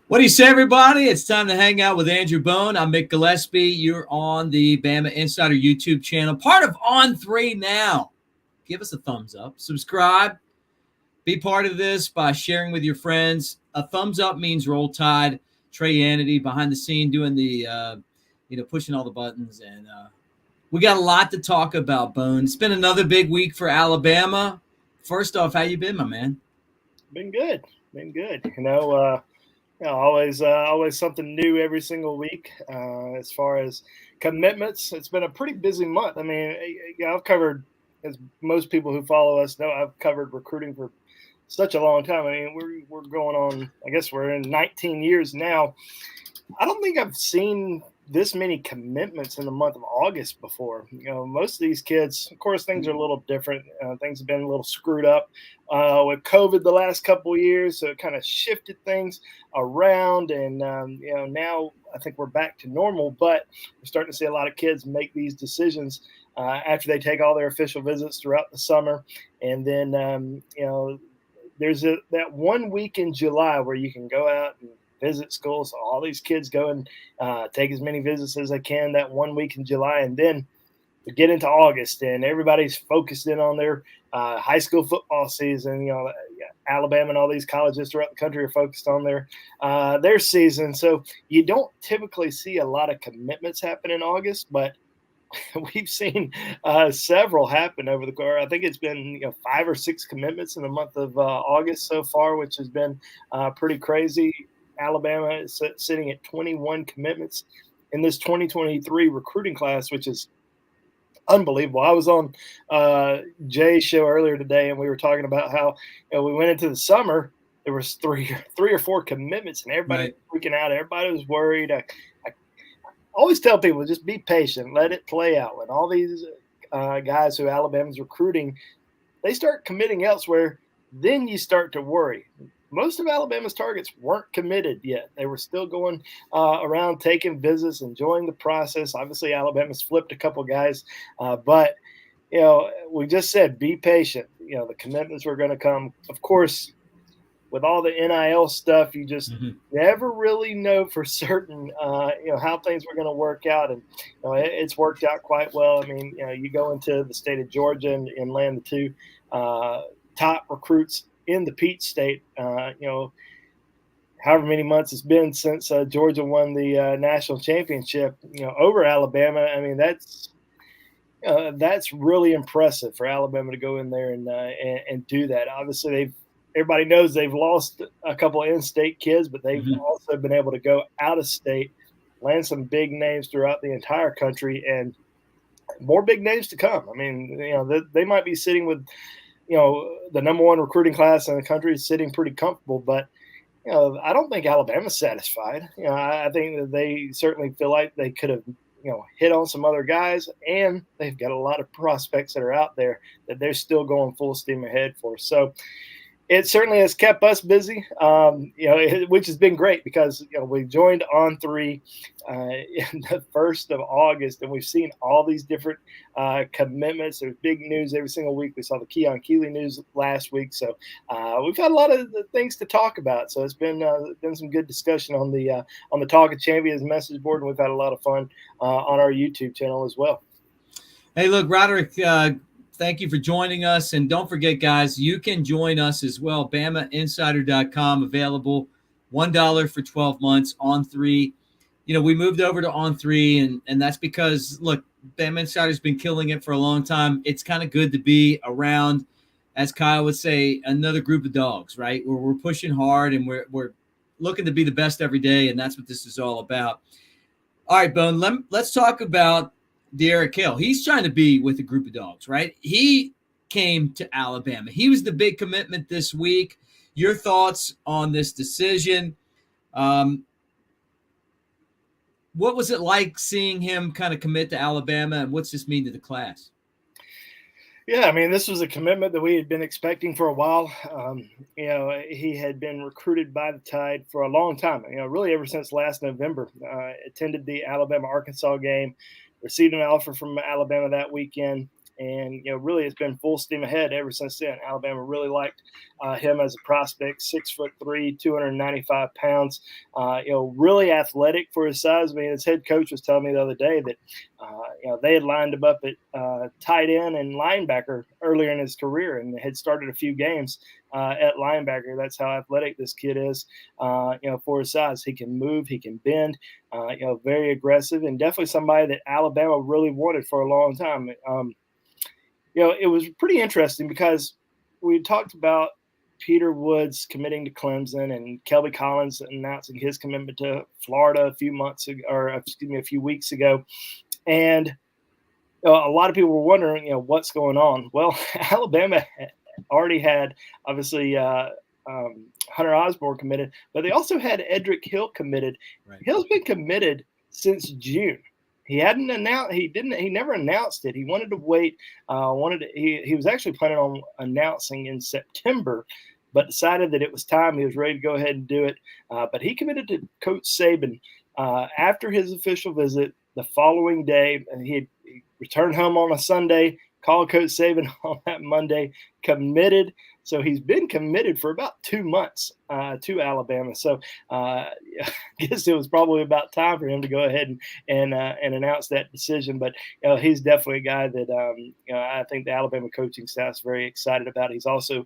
What do you say, everybody? It's time to hang out with Andrew Bone. I'm Mick Gillespie. You're on the Bamainsider YouTube channel, part of On3 now. Give us a thumbs up. Subscribe. Be part of this by sharing with your friends. A thumbs up means Roll Tide. Trey Yanity behind the scene doing the, pushing all the buttons. And we got a lot to talk about, Bone. It's been another big week for Alabama. First off, how you been, my man? Been good. Been good. Always something new every single week. As far as commitments, it's been a pretty busy month. I mean, I've covered, as most people who follow us know, I've covered recruiting for such a long time. I mean, we're going on. I guess we're in 19 years now. I don't think I've seen this many commitments in the month of August before. Most of these kids, of course, things are a little different. Things have been a little screwed up with COVID the last couple of years, so it kind of shifted things around. And now I think we're back to normal. But we're starting to see a lot of kids make these decisions after they take all their official visits throughout the summer, and then there's that 1 week in July where you can go out and visit schools. So all these kids go and take as many visits as they can that 1 week in July. And then we get into August and everybody's focused in on their high school football season. Alabama and all these colleges throughout the country are focused on their season. So you don't typically see a lot of commitments happen in August, but we've seen several happen over the course. I think it's been 5 or 6 commitments in the month of August so far, which has been pretty crazy. Alabama is sitting at 21 commitments in this 2023 recruiting class, which is unbelievable. I was on Jay's show earlier today, and we were talking about how we went into the summer. There was three or four commitments, and everybody was freaking out. Everybody was worried. I always tell people, just be patient, let it play out. When all these guys who Alabama's recruiting, they start committing elsewhere, then you start to worry. Most of Alabama's targets weren't committed yet. They were still going around taking visits, enjoying the process. Obviously, Alabama's flipped a couple guys, but we just said be patient. The commitments were going to come. Of course, with all the NIL stuff, you just never really know for certain, how things were going to work out. And it's worked out quite well. I mean, you go into the state of Georgia and land the two top recruits in the Peach State, however many months it's been since Georgia won the national championship, over Alabama. I mean, that's really impressive for Alabama to go in there and do that. Obviously, everybody knows they've lost a couple of in-state kids, but they've also been able to go out of state, land some big names throughout the entire country, and more big names to come. I mean, they might be sitting with the number one recruiting class in the country is sitting pretty comfortable, but I don't think Alabama's satisfied. I think that they certainly feel like they could have hit on some other guys, and they've got a lot of prospects that are out there that they're still going full steam ahead for. So it certainly has kept us busy, which has been great because we joined On3 in the 1st of August, and we've seen all these different commitments. There's big news every single week. We saw the Keon Keeley news last week, so we've had a lot of things to talk about. So it's been some good discussion on the Talk of Champions message board, and we've had a lot of fun on our YouTube channel as well. Hey, look, Roderick. Thank you for joining us. And don't forget, guys, you can join us as well. Bamainsider.com, available $1 for 12 months, On3. We moved over to On3, and that's because, look, Bamainsider's been killing it for a long time. It's kind of good to be around, as Kyle would say, another group of dogs, right? Where we're pushing hard and we're looking to be the best every day, and that's what this is all about. All right, Bone, let's talk about Edric Hill. He's trying to be with a group of dogs, right? He came to Alabama. He was the big commitment this week. Your thoughts on this decision? What was it like seeing him kind of commit to Alabama, and what's this mean to the class? Yeah, I mean, this was a commitment that we had been expecting for a while. He had been recruited by the Tide for a long time, really ever since last November. Attended the Alabama-Arkansas game, received an offer from Alabama that weekend, And, really it's been full steam ahead ever since then. Alabama really liked him as a prospect, 6'3", 295 pounds, really athletic for his size. I mean, his head coach was telling me the other day that, they had lined him up at tight end and linebacker earlier in his career and had started a few games at linebacker. That's how athletic this kid is, for his size. He can move, he can bend, very aggressive, and definitely somebody that Alabama really wanted for a long time. It was pretty interesting because we talked about Peter Woods committing to Clemson and Kelby Collins announcing his commitment to Florida a few weeks ago. And a lot of people were wondering, what's going on. Well, Alabama already had, obviously, Hunter Osborne committed, but they also had Edric Hill committed. Right. Hill's been committed since June. He hadn't announced. He never announced it. He wanted to wait. He was actually planning on announcing in September, but decided that it was time. He was ready to go ahead and do it. But he committed to Coach Saban after his official visit the following day, and he returned home on a Sunday. Called Coach Saban on that Monday. Committed. So he's been committed for about 2 months to Alabama. So I guess it was probably about time for him to go ahead and announce that decision. But he's definitely a guy that I think the Alabama coaching staff is very excited about. He's also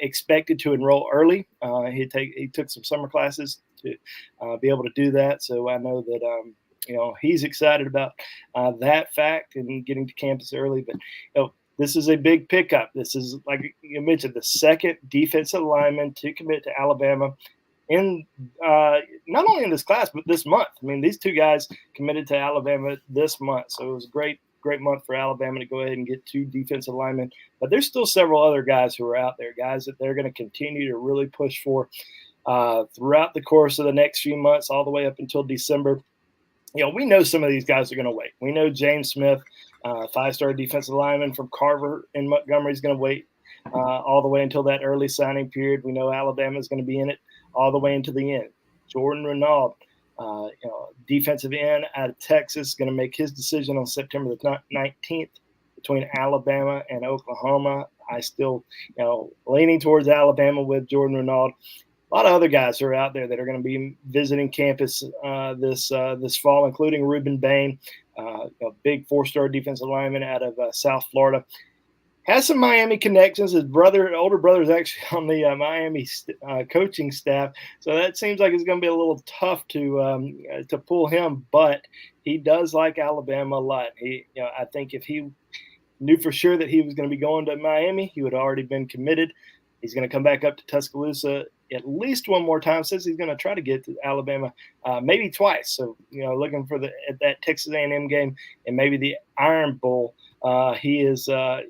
expected to enroll early. He took some summer classes to be able to do that. So I know that he's excited about that fact and getting to campus early. But this is a big pickup. This is, like you mentioned, the second defensive lineman to commit to Alabama in not only in this class, but this month. I mean, these two guys committed to Alabama this month. So it was a great month for Alabama to go ahead and get 2 defensive linemen. But there's still several other guys who are out there, guys that they're going to continue to really push for throughout the course of the next few months, all the way up until December. We know some of these guys are going to wait. We know James Smith, 5-star defensive lineman from Carver in Montgomery, is going to wait all the way until that early signing period. We know Alabama is going to be in it all the way into the end. Jordan Renaud, defensive end out of Texas, going to make his decision on September the 19th between Alabama and Oklahoma. I still, leaning towards Alabama with Jordan Renaud. A lot of other guys who are out there that are going to be visiting campus this fall, including Reuben Bain, a big 4-star defensive lineman out of South Florida. Has some Miami connections. His older brother is actually on the Miami coaching staff, so that seems like it's going to be a little tough to pull him. But he does like Alabama a lot. I think if he knew for sure that he was going to be going to Miami, he would have already been committed. He's going to come back up to Tuscaloosa at least one more time. Says he's going to try to get to Alabama maybe twice. So, looking for that Texas A&M game and maybe the Iron Bowl. He's a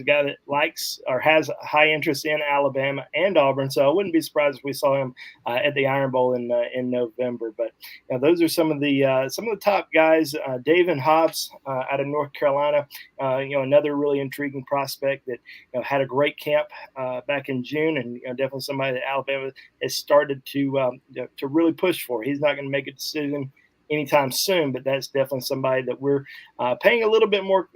guy that likes or has a high interest in Alabama and Auburn. So I wouldn't be surprised if we saw him at the Iron Bowl in November. But those are some of the top guys. David Hobbs out of North Carolina, another really intriguing prospect that had a great camp back in June, and definitely somebody that Alabama has started to really push for. He's not going to make a decision anytime soon, but that's definitely somebody that we're paying a little bit more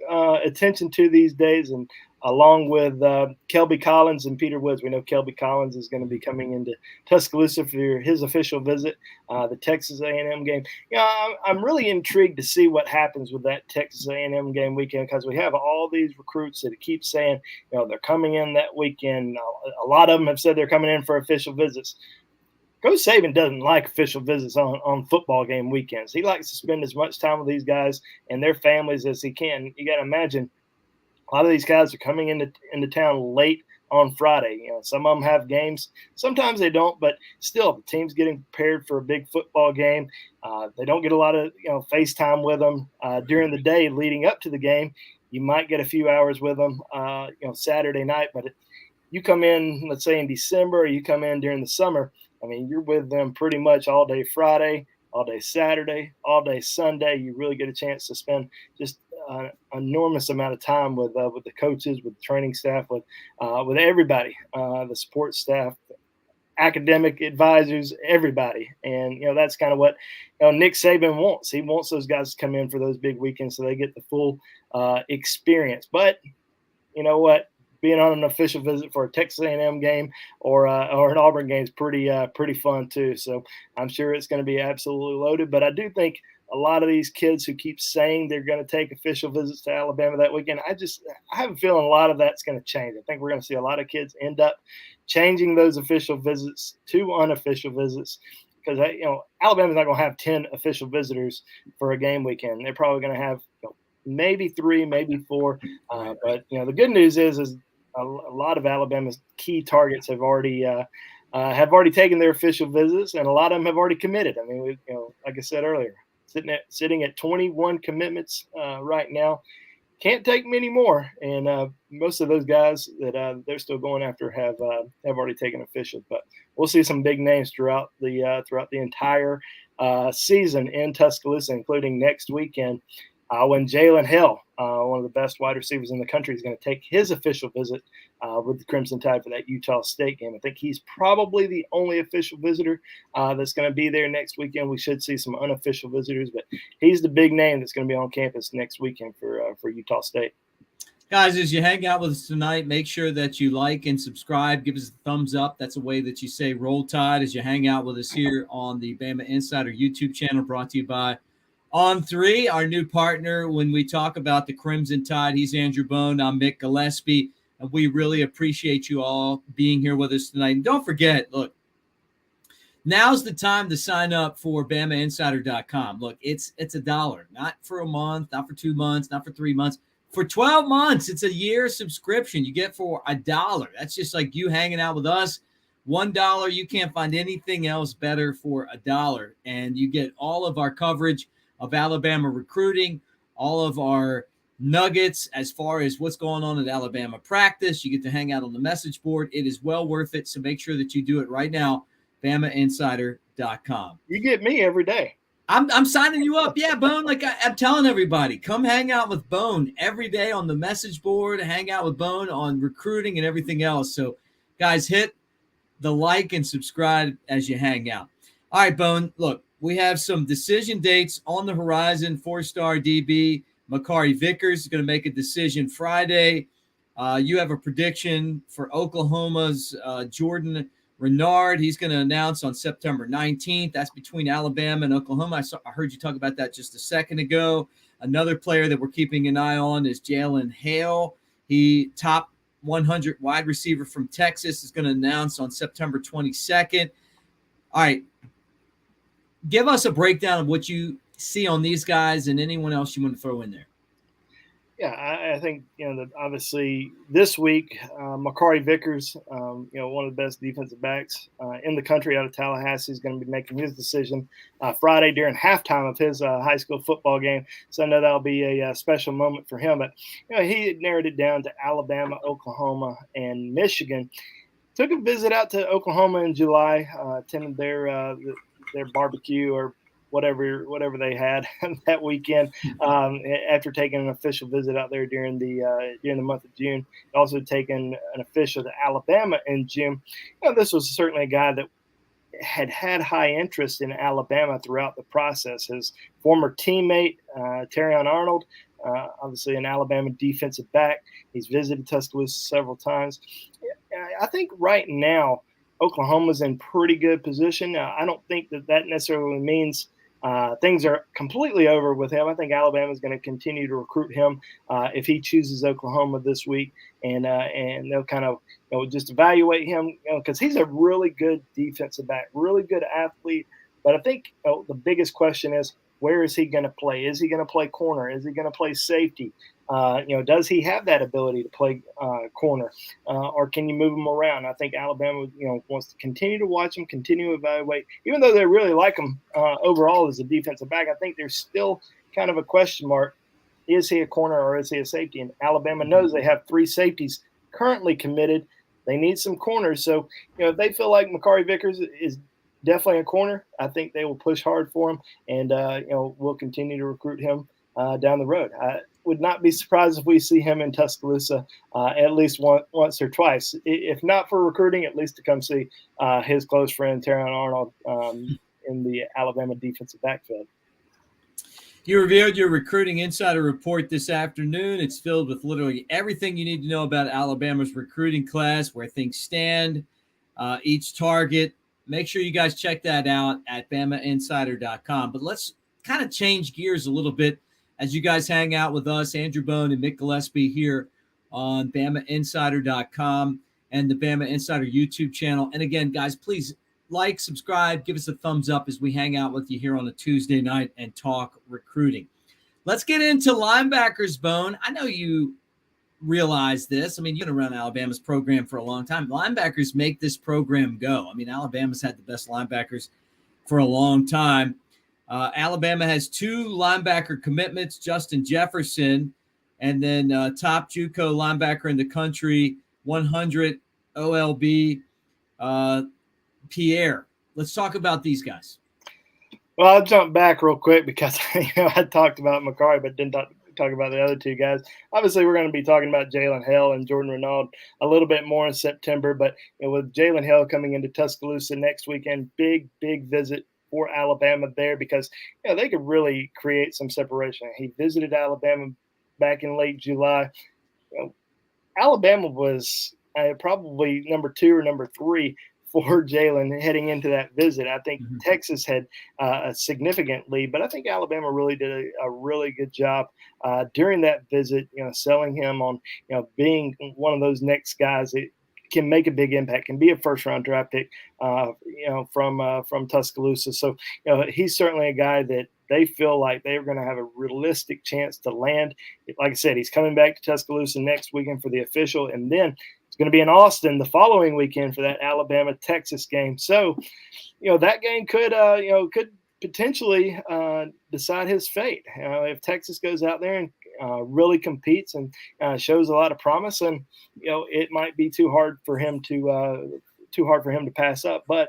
attention to these days. And along with Kelby Collins and Peter Woods, we know Kelby Collins is going to be coming into Tuscaloosa for his official visit, the Texas A&M game. I'm really intrigued to see what happens with that Texas A&M game weekend, because we have all these recruits that keep saying, they're coming in that weekend. A lot of them have said they're coming in for official visits. Coach Saban doesn't like official visits on football game weekends. He likes to spend as much time with these guys and their families as he can. You got to imagine a lot of these guys are coming into town late on Friday. Some of them have games. Sometimes they don't, but still, the team's getting prepared for a big football game. They don't get a lot of FaceTime with them during the day leading up to the game. You might get a few hours with them, Saturday night. But you come in, let's say in December, or you come in during the summer, I mean, you're with them pretty much all day Friday, all day Saturday, all day Sunday. You really get a chance to spend just an enormous amount of time with the coaches, with the training staff, with everybody, the support staff, academic advisors, everybody. And, that's kind of what Nick Saban wants. He wants those guys to come in for those big weekends so they get the full experience. But you know what, being on an official visit for a Texas A&M game or an Auburn game is pretty fun too. So I'm sure it's going to be absolutely loaded. But I do think a lot of these kids who keep saying they're going to take official visits to Alabama that weekend, I have a feeling a lot of that's going to change. I think we're going to see a lot of kids end up changing those official visits to unofficial visits because Alabama's not going to have 10 official visitors for a game weekend. They're probably going to have maybe 3, maybe 4. But the good news is a lot of Alabama's key targets have already taken their official visits, and a lot of them have already committed. I mean, like I said earlier, sitting at 21 commitments right now. Can't take many more, and most of those guys that they're still going after have already taken official. But we'll see some big names throughout the entire season in Tuscaloosa, including next weekend when Jalen Hale, one of the best wide receivers in the country, is going to take his official visit with the Crimson Tide for that Utah State game. I think he's probably the only official visitor that's going to be there next weekend. We should see some unofficial visitors, but he's the big name that's going to be on campus next weekend for Utah State. Guys, as you hang out with us tonight, make sure that you like and subscribe. Give us a thumbs up. That's a way that you say Roll Tide as you hang out with us here on the Bama Insider YouTube channel, brought to you by On 3, our new partner when we talk about the Crimson Tide. He's Andrew Bone. I'm Mick Gillespie. And we really appreciate you all being here with us tonight. And don't forget, look, now's the time to sign up for Bamainsider.com. Look, it's $1, not for a month, not for 2 months, not for 3 months. For 12 months, it's a year subscription you get for $1. That's just like you hanging out with us. $1, you can't find anything else better for $1. And you get all of our coverage of Alabama recruiting, all of our nuggets as far as what's going on at Alabama practice. You get to hang out on the message board. It is well worth it. So make sure that you do it right now. Bamainsider.com. You get me every day. I'm signing you up. Yeah, Bone. Like I'm telling everybody, come hang out with Bone every day on the message board. Hang out with Bone on recruiting and everything else. So, guys, hit the like and subscribe as you hang out. All right, Bone. Look, we have some decision dates on the horizon. 4-star DB Makari Vickers is going to make a decision Friday. You have a prediction for Oklahoma's Jordan Renaud. He's going to announce on September 19th. That's between Alabama and Oklahoma. I heard you talk about that just a second ago. Another player that we're keeping an eye on is Jalen Hale. He top 100 wide receiver from Texas is going to announce on September 22nd. All right. Give us a breakdown of what you see on these guys and anyone else you want to throw in there. Yeah, I think, that obviously this week, Makari Vickers, one of the best defensive backs in the country out of Tallahassee, is going to be making his decision Friday during halftime of his high school football game. So I know that'll be a special moment for him. But, he narrowed it down to Alabama, Oklahoma, and Michigan. Took a visit out to Oklahoma in July, attended their barbecue or whatever they had that weekend. After taking an official visit out there during the month of June, also taken an official to Alabama in June. This was certainly a guy that had high interest in Alabama throughout the process. His former teammate Terrion Arnold, obviously an Alabama defensive back. He's visited Tuscaloosa several times. I think right now Oklahoma's in pretty good position. I don't think that necessarily means things are completely over with him. I think Alabama is going to continue to recruit him if he chooses Oklahoma this week, and they'll kind of just evaluate him because he's a really good defensive back, really good athlete. But I think the biggest question is, where is he going to play? Is he going to play corner? Is he going to play safety? Does he have that ability to play corner, or can you move him around? I think Alabama, wants to continue to watch him, continue to evaluate. Even though they really like him overall as a defensive back, I think there's still kind of a question mark. Is he a corner or is he a safety? And Alabama knows they have 3 safeties currently committed. They need some corners. So, if they feel like Makari Vickers is definitely a corner, I think they will push hard for him, and we'll continue to recruit him down the road. I would not be surprised if we see him in Tuscaloosa at least once or twice, if not for recruiting, at least to come see his close friend Terrion Arnold in the Alabama defensive backfield. You revealed your recruiting insider report this afternoon. It's filled with literally everything you need to know about Alabama's recruiting class, where things stand, each target. Make sure you guys check that out at Bamainsider.com. But let's kind of change gears a little bit as you guys hang out with us, Andrew Bone and Mick Gillespie here on Bamainsider.com and the Bama Insider YouTube channel. And again, guys, please like, subscribe, give us a thumbs up as we hang out with you here on a Tuesday night and talk recruiting. Let's get into linebackers, Bone. I know you realize this. I mean, you've been around Alabama's program for a long time. Linebackers make this program go. I mean, Alabama's had the best linebackers for a long time. Alabama has 2 linebacker commitments, Justin Jefferson, and then top JUCO linebacker in the country, 100 OLB, Pierre. Let's talk about these guys. Well, I'll jump back real quick because I talked about Makari, but didn't talk about the other 2 guys. Obviously, we're going to be talking about Jalen Hale and Jordan Renaud a little bit more in September, but with Jalen Hale coming into Tuscaloosa next weekend, big visit for Alabama there because they could really create some separation. He visited Alabama back in late July. Alabama was probably number 2 or number 3 for Jalen heading into that visit. I think Texas had a significant lead, but I think Alabama really did a really good job during that visit, selling him on, being one of those next guys that can make a big impact, can be a first-round draft pick, from Tuscaloosa. So, he's certainly a guy that they feel like they're going to have a realistic chance to land. Like I said, he's coming back to Tuscaloosa next weekend for the official, and then it's going to be in Austin the following weekend for that Alabama-Texas game. So, that game could potentially decide his fate. If Texas goes out there and really competes and shows a lot of promise, and it might be too hard for him to pass up. But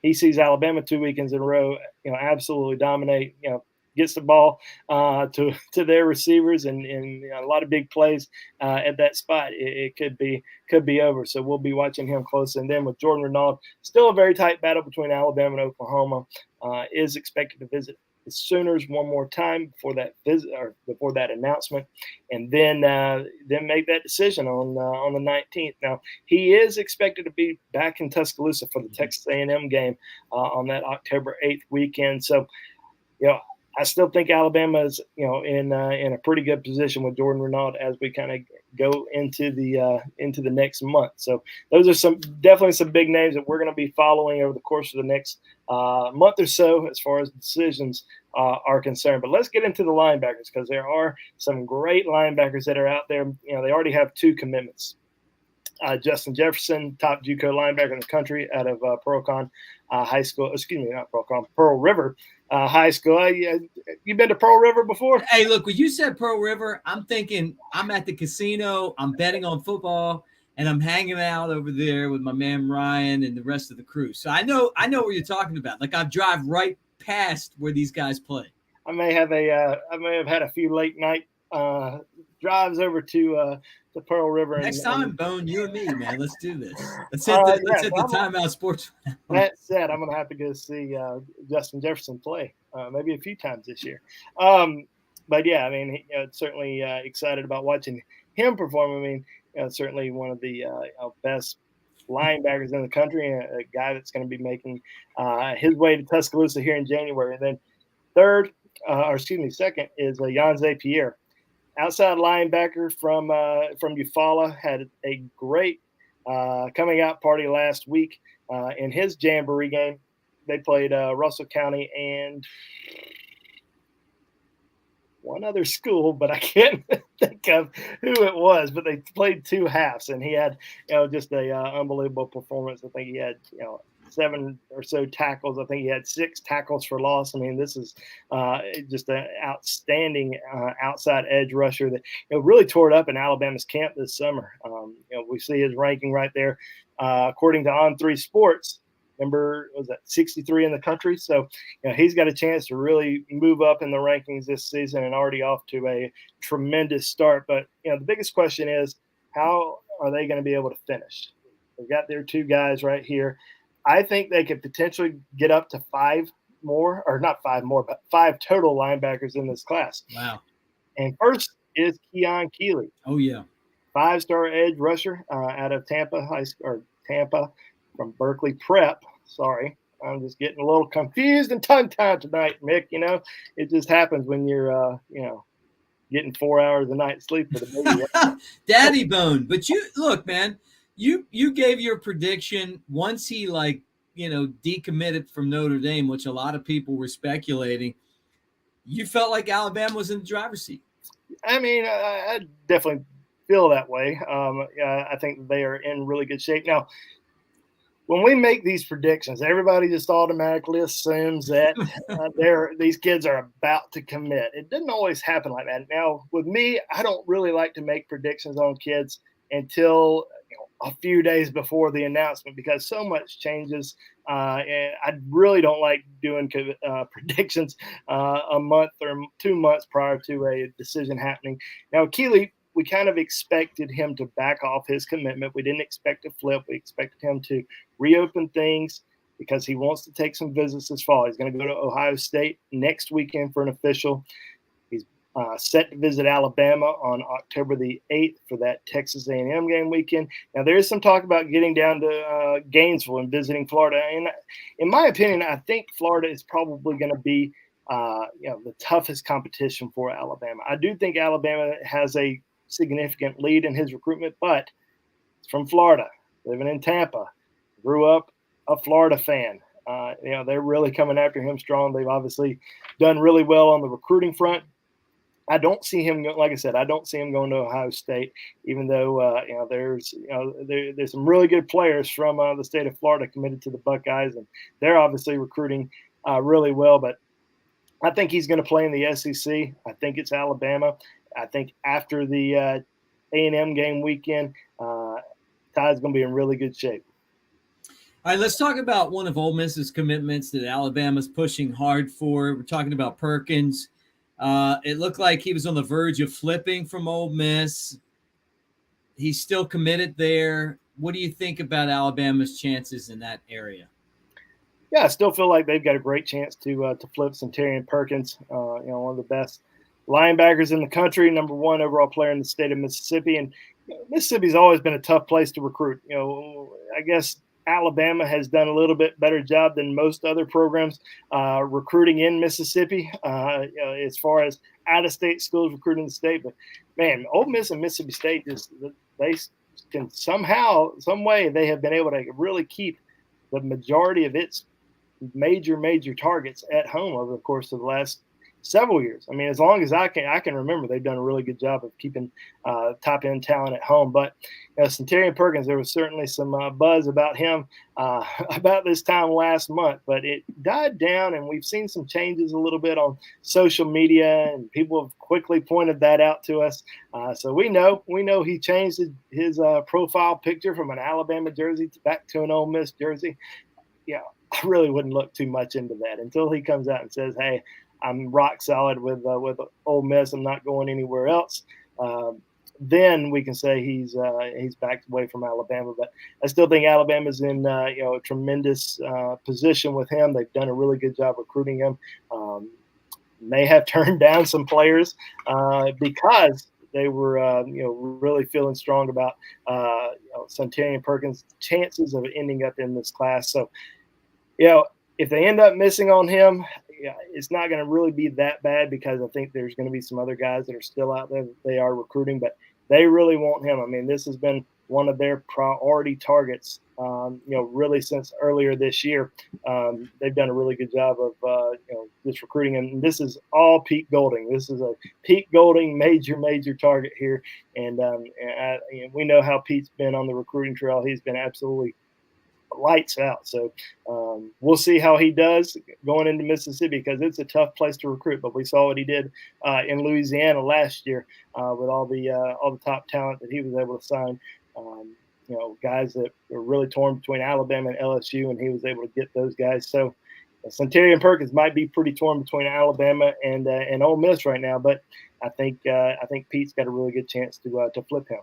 he sees Alabama 2 weekends in a row, absolutely dominate. Gets the ball to their receivers and a lot of big plays at that spot. It could be over. So we'll be watching him close. And then with Jordan Renaud, still a very tight battle between Alabama and Oklahoma. Is expected to visit the Sooners one more time before that visit or before that announcement, and then make that decision on the 19th. Now he is expected to be back in Tuscaloosa for the Texas A&M game on that October 8th weekend. So, I still think Alabama is, in a pretty good position with Jordan Renaud as we kind of go into the next month. So those are definitely some big names that we're going to be following over the course of the next month or so as far as decisions are concerned. But let's get into the linebackers because there are some great linebackers that are out there. They already have 2 commitments. Justin Jefferson, top JUCO linebacker in the country out of Pearl River High School. You been to Pearl River before? Hey, look, when you said Pearl River, I'm thinking I'm at the casino, I'm betting on football, and I'm hanging out over there with my man Ryan and the rest of the crew. So I know what you're talking about. Like I drive right past where these guys play. I may have had a few late night drives over to Pearl River. Next time, Bone, you and me, man. Let's do this. Let's hit the Timeout Sports. That said, I'm going to have to go see Justin Jefferson play maybe a few times this year. But yeah, I mean, certainly excited about watching him perform. I mean, certainly one of the best linebackers in the country, and a guy that's going to be making his way to Tuscaloosa here in January. And then second is Yhonzae Pierre. Outside linebacker from Eufaula, had a great coming out party last week in his Jamboree game. They played Russell County and one other school, but I can't think of who it was. But they played 2 halves, and he had just a unbelievable performance. I think he had 7 or so tackles. I think he had 6 tackles for loss. I mean, this is just an outstanding outside edge rusher that really tore it up in Alabama's camp this summer. We see his ranking right there, according to On3 Sports. Number 63 in the country. So he's got a chance to really move up in the rankings this season and already off to a tremendous start. But the biggest question is, how are they going to be able to finish? They've got their 2 guys right here. I think they could potentially get up to 5 more, or not 5 more, but 5 total linebackers in this class. Wow. And first is Keon Keeley. Oh, yeah. 5-star edge rusher out of Tampa High School, or Tampa from Berkeley Prep. Sorry, I'm just getting a little confused and tongue-tied tonight, Mick. You know, it just happens when you're, getting 4 hours a night sleep for the baby. Daddy bone. But you look, man, you gave your prediction once he decommitted from Notre Dame, which a lot of people were speculating. You felt like Alabama was in the driver's seat. I mean, I definitely feel that way. I think they are in really good shape. Now, when we make these predictions, everybody just automatically assumes that these kids are about to commit. It didn't always happen like that. Now, with me, I don't really like to make predictions on kids until a few days before the announcement, because so much changes. And I really don't like doing predictions a month or 2 months prior to a decision happening. Now, Keeley, we kind of expected him to back off his commitment. We didn't expect a flip. We expected him to reopen things because he wants to take some visits this fall. He's going to go to Ohio State next weekend for an official. He's set to visit Alabama on October the 8th for that Texas A&M game weekend. Now, there is some talk about getting down to Gainesville and visiting Florida. And in my opinion, I think Florida is probably going to be the toughest competition for Alabama. I do think Alabama has a significant lead in his recruitment, but it's from Florida, living in Tampa, grew up a Florida fan. They're really coming after him strong. They've obviously done really well on the recruiting front. I don't see him, like I said, I don't see him going to Ohio State, even though there's some really good players from the state of Florida committed to the Buckeyes, and they're obviously recruiting really well. But I think he's going to play in the SEC. I think it's Alabama. I think after the A&M game weekend, Ty's going to be in really good shape. All right, let's talk about one of Ole Miss's commitments that Alabama's pushing hard for. We're talking about Perkins. It looked like he was on the verge of flipping from Ole Miss. He's still committed there. What do you think about Alabama's chances in that area? Yeah, I still feel like they've got a great chance to flip Suntarine Perkins, one of the best linebackers in the country, number 1 overall player in the state of Mississippi. And Mississippi's always been a tough place to recruit. I guess Alabama has done a little bit better job than most other programs recruiting in Mississippi, as far as out-of-state schools recruiting the state. But, man, Ole Miss and Mississippi State, they can somehow, some way, they have been able to really keep the majority of its major targets at home over the course of the last several years. I mean, as long as I can remember, they've done a really good job of keeping top end talent at home. But Suntarine Perkins, there was certainly some buzz about him about this time last month, but it died down, and we've seen some changes a little bit on social media, and people have quickly pointed that out to us. So we know he changed his profile picture from an Alabama jersey back to an Ole Miss jersey. Yeah, I really wouldn't look too much into that until he comes out and says, "Hey, I'm rock solid with Ole Miss. I'm not going anywhere else." Then we can say he's backed away from Alabama. But I still think Alabama's in a tremendous position with him. They've done a really good job recruiting him. May have turned down some players because they were really feeling strong about Suntarine Perkins' chances of ending up in this class. So if they end up missing on him, it's not going to really be that bad, because I think there's going to be some other guys that are still out there that they are recruiting, but they really want him. I mean, this has been one of their priority targets, really since earlier this year. They've done a really good job of, just recruiting. And this is all Pete Golding. This is a Pete Golding major target here. And we know how Pete's been on the recruiting trail. He's been absolutely lights out. So we'll see how he does going into Mississippi, because it's a tough place to recruit. But we saw what he did in Louisiana last year with all the top talent that he was able to sign. Guys that were really torn between Alabama and LSU, and he was able to get those guys. So Suntarine Perkins might be pretty torn between Alabama and Ole Miss right now, but I think Pete's got a really good chance to flip him.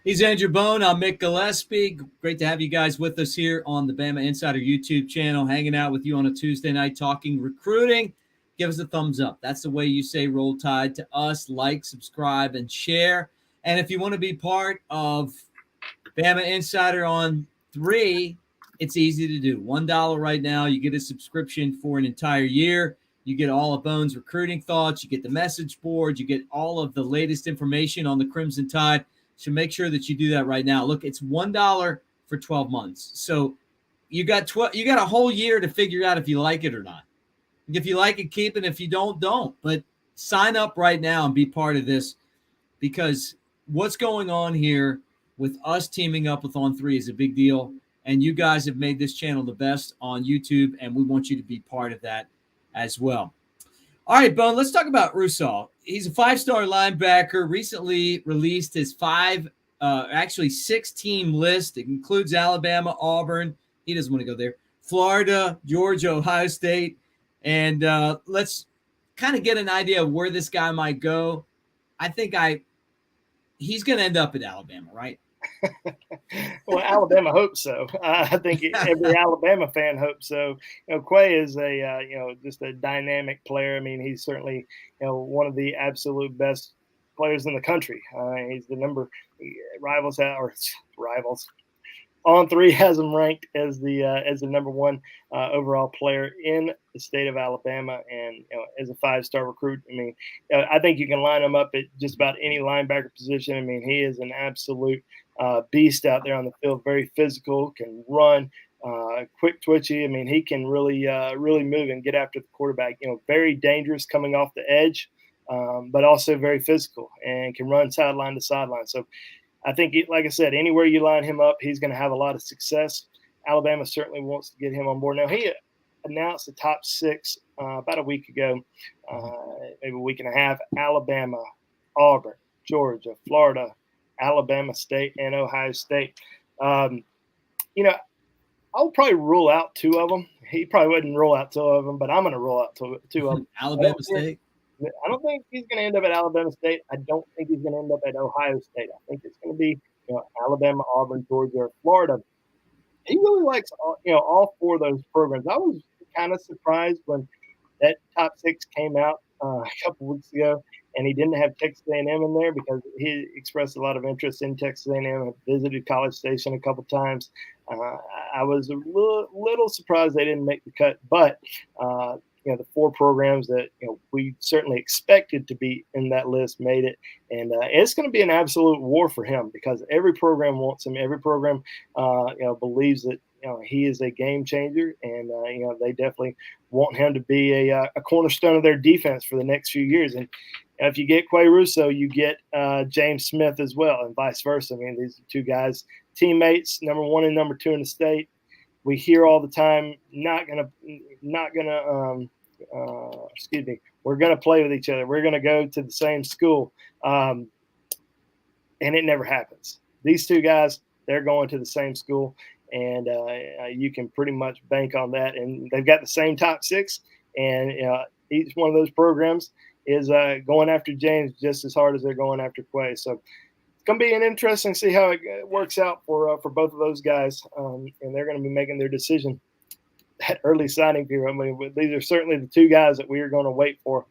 He's Andrew Bone. I'm Mick Gillespie. Great to have you guys with us here on the Bama Insider YouTube channel, hanging out with you on a Tuesday night talking recruiting. Give us a thumbs up. That's the way you say Roll Tide to us. Like, subscribe, and share. And if you want to be part of Bama Insider on 3, it's easy to do. $1 right now. You get a subscription for an entire year. You get all of Bone's recruiting thoughts. You get the message board. You get all of the latest information on the Crimson Tide. So make sure that you do that right now. Look, it's $1 for 12 months. So you got a whole year to figure out if you like it or not. If you like it, keep it. If you don't. But sign up right now and be part of this, because what's going on here with us teaming up with On3 is a big deal. And you guys have made this channel the best on YouTube, and we want you to be part of that as well. All right, Bone, let's talk about Russaw. He's a 5-star linebacker, recently released his 6-team list. It includes Alabama, Auburn. He doesn't want to go there. Florida, Georgia, Ohio State. And let's kind of get an idea of where this guy might go. I think he's going to end up at Alabama, right? Well, Alabama hopes so. I think every Alabama fan hopes so. Qua is just a dynamic player. I mean, he's certainly one of the absolute best players in the country. He's the rivals. On3 has him ranked as the number one overall player in the state of Alabama, and as a 5-star recruit. I mean, I think you can line him up at just about any linebacker position. I mean, he is an absolute beast out there on the field. Very physical, can run, quick, twitchy. I mean, he can really move and get after the quarterback. Very dangerous coming off the edge, but also very physical and can run sideline to sideline. So I think, like I said, anywhere you line him up, he's going to have a lot of success. Alabama certainly wants to get him on board. Now, he announced the top 6 about a week ago, maybe a week and a half: Alabama, Auburn, Georgia, Florida, Alabama State, and Ohio State. I'll probably rule out 2 of them. He probably wouldn't rule out 2 of them, but I'm going to rule out 2 of them. Alabama State? I don't think he's going to end up at Alabama State. I don't think he's going to end up at Ohio State. I think it's going to be Alabama, Auburn, Georgia, or Florida. He really likes all 4 of those programs. I was kind of surprised when that top 6 came out a couple weeks ago, and he didn't have Texas A&M in there, because he expressed a lot of interest in Texas A&M, visited College Station a couple times. I was a little surprised they didn't make the cut, but the 4 programs that we certainly expected to be in that list made it, and it's going to be an absolute war for him, because every program wants him. Every program, believes that he is a game changer, and they definitely want him to be a cornerstone of their defense for the next few years. And if you get Qua Russaw, you get James Smith as well, and vice versa. I mean, these are 2 guys, teammates, number 1 and number 2 in the state. We hear all the time, we're gonna play with each other. We're gonna go to the same school, and it never happens. These 2 guys, they're going to the same school, and you can pretty much bank on that. And they've got the same top 6, and each one of those programs is going after James just as hard as they're going after Qua. So it's going to be an interesting to see how it works out for both of those guys, and they're going to be making their decision that early signing period. I mean, these are certainly the 2 guys that we are going to wait for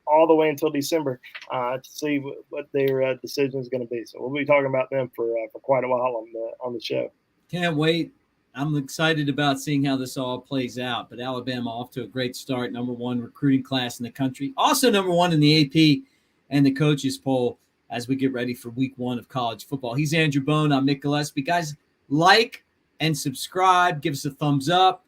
all the way until December to see what their decision is going to be. So we'll be talking about them for quite a while on the show. Can't wait. I'm excited about seeing how this all plays out. But Alabama off to a great start, number 1 recruiting class in the country, also number 1 in the AP and the coaches poll as we get ready for week 1 of college football. He's Andrew Bone. I'm Mick Gillespie. Guys, like and subscribe. Give us a thumbs up.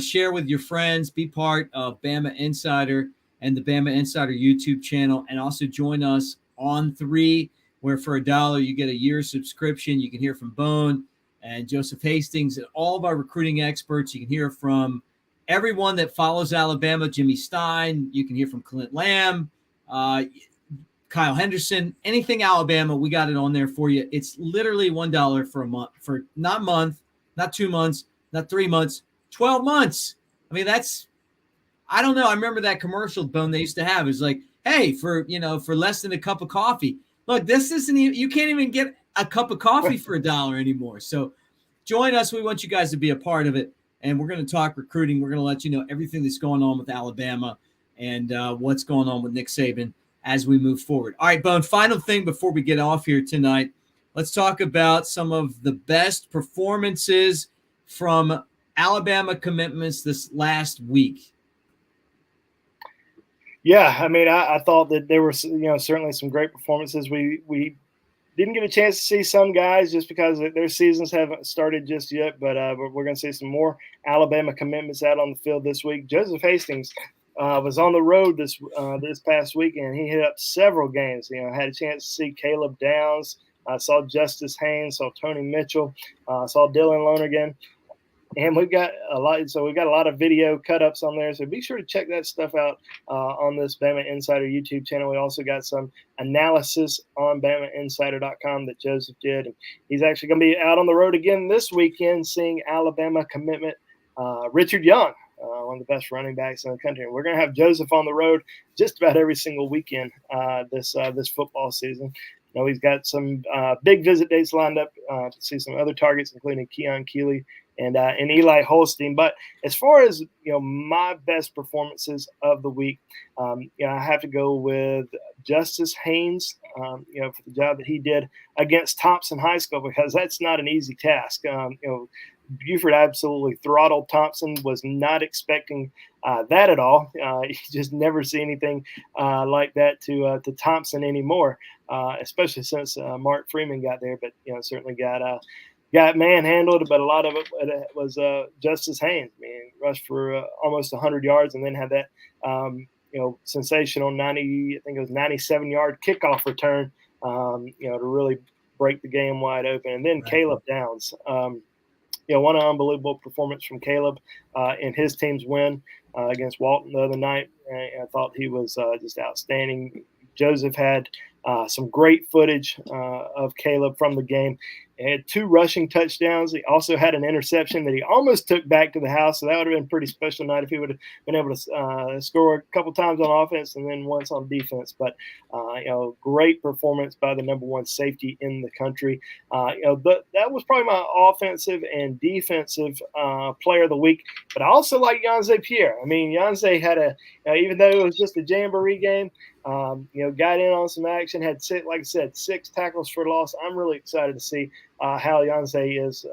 Share with your friends. Be part of Bama Insider and the Bama Insider YouTube channel. And also join us on 3, where for $1 you get a year subscription. You can hear from Bone and Joseph Hastings and all of our recruiting experts. You can hear from everyone that follows Alabama, Jimmy Stein. You can hear from Clint Lamb, Kyle Henderson, anything Alabama, we got it on there for you. It's literally $1 for a month, for not 2 months, not 3 months, 12 months. I mean, I don't know. I remember that commercial, Bone, they used to have. It was like, hey, for less than a cup of coffee. Look, this isn't even, you can't even get a cup of coffee for $1 anymore. So join us. We want you guys to be a part of it. And we're going to talk recruiting. We're going to let you know everything that's going on with Alabama and what's going on with Nick Saban as we move forward. All right, Bone, final thing before we get off here tonight. Let's talk about some of the best performances from Alabama commitments this last week. Yeah, I mean, I thought that there were, certainly some great performances. We didn't get a chance to see some guys just because their seasons haven't started just yet, but we're going to see some more Alabama commitments out on the field this week. Joseph Hastings was on the road this past weekend. He hit up several games. Had a chance to see Caleb Downs. Saw Justice Haynes. Saw Tony Mitchell. Saw Dylan Lonergan. And we've got a lot of video cut-ups on there. So be sure to check that stuff out on this Bama Insider YouTube channel. We also got some analysis on Bamainsider.com that Joseph did. And he's actually going to be out on the road again this weekend seeing Alabama commitment Richard Young, one of the best running backs in the country. And we're going to have Joseph on the road just about every single weekend this football season. He's got some big visit dates lined up to see some other targets, including Keon Keeley and Eli Holstein. But as far as my best performances of the week, I have to go with Justice Haynes, for the job that he did against Thompson High School, because that's not an easy task. Buford absolutely throttled Thompson. Was not expecting that at all. You just never see anything like that to Thompson anymore, especially since Mark Freeman got there. But certainly got manhandled, but a lot of it was Justice Haynes. I mean, rushed for almost 100 yards, and then had that sensational 97-yard kickoff return. To really break the game wide open, and then right. Caleb Downs. One unbelievable performance from Caleb in his team's win against Walton the other night. I thought he was just outstanding. Joseph had some great footage of Caleb from the game. He had 2 rushing touchdowns. He also had an interception that he almost took back to the house. So that would have been a pretty special night if he would have been able to score a couple times on offense and then once on defense. But, great performance by the number 1 safety in the country. That was probably my offensive and defensive player of the week. But I also like Yhonzae Pierre. I mean, Yhonzae had even though it was just a jamboree game, got in on some action, had 6 tackles for loss. I'm really excited to see how Yhonzae is,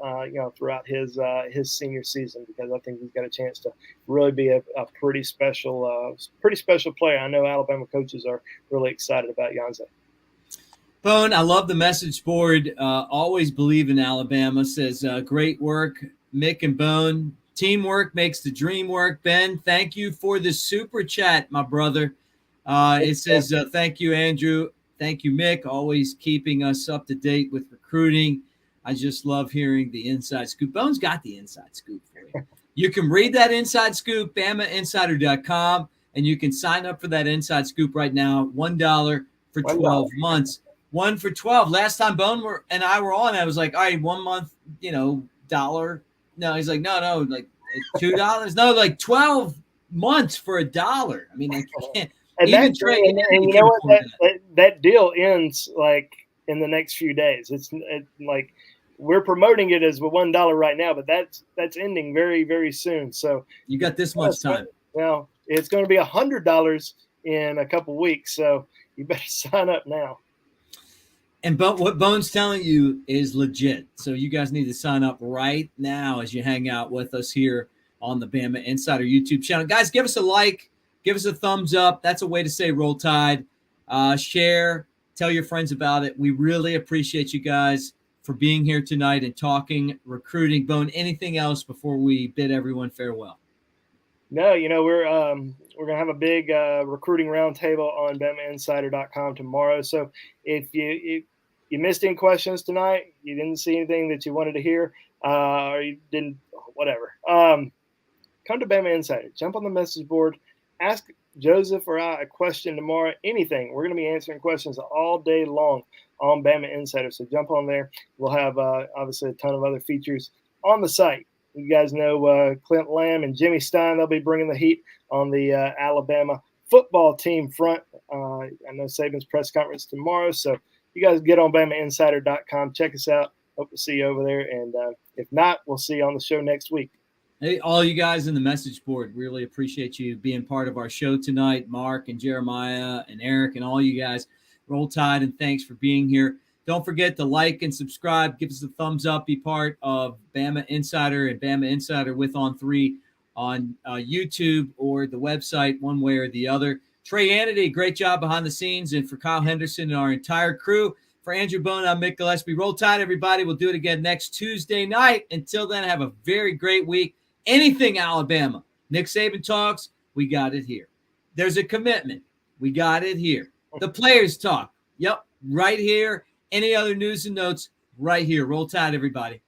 throughout his senior season, because I think he's got a chance to really be a pretty special player. I know Alabama coaches are really excited about Yhonzae. Bone, I love the message board. Always believe in Alabama. Says great work, Mick and Bone. Teamwork makes the dream work. Ben, thank you for the super chat, my brother. It says, thank you, Andrew. Thank you, Mick. Always keeping us up to date with recruiting. I just love hearing the inside scoop. Bone's got the inside scoop for you. You can read that inside scoop, Bamainsider.com, and you can sign up for that inside scoop right now. $1 for 12 months. 1 for 12. Last time Bone and I were on, I was like, all right, 1 month, $1. No, he's like, no, like $2. No, like 12 months for $1. I mean, I can't. And you know what? That deal ends like in the next few days. It's like we're promoting it as $1 right now, but that's ending very, very soon. So you got this much time. Well, it's going to be $100 in a couple weeks, so you better sign up now. And what Bone's telling you is legit. So you guys need to sign up right now as you hang out with us here on the Bama Insider YouTube channel. Guys, give us a like. Give us a thumbs up. That's a way to say Roll Tide. Share. Tell your friends about it. We really appreciate you guys for being here tonight and talking recruiting. Bone, anything else before we bid everyone farewell? No, we're gonna have a big recruiting roundtable on Bamainsider.com tomorrow. So if you missed any questions tonight, you didn't see anything that you wanted to hear, or you didn't, whatever, come to Bama Insider. Jump on the message board. Ask Joseph or I a question tomorrow, anything. We're going to be answering questions all day long on Bama Insider. So jump on there. We'll have, obviously, a ton of other features on the site. You guys know Clint Lamb and Jimmy Stein. They'll be bringing the heat on the Alabama football team front. I know Saban's press conference tomorrow, so you guys get on Bamainsider.com. Check us out. Hope to see you over there. And if not, we'll see you on the show next week. Hey, all you guys in the message board, really appreciate you being part of our show tonight. Mark and Jeremiah and Eric and all you guys. Roll Tide, and thanks for being here. Don't forget to like and subscribe. Give us a thumbs up. Be part of Bama Insider and Bama Insider with On 3 on YouTube or the website, one way or the other. Trey Anity, great job behind the scenes. And for Kyle Henderson and our entire crew, for Andrew Bone, I'm Mick Gillespie. Roll Tide, everybody. We'll do it again next Tuesday night. Until then, have a very great week. Anything Alabama. Nick Saban talks, we got it here. There's a commitment. We got it here. The players talk. Yep, right here. Any other news and notes, right here. Roll Tide, everybody.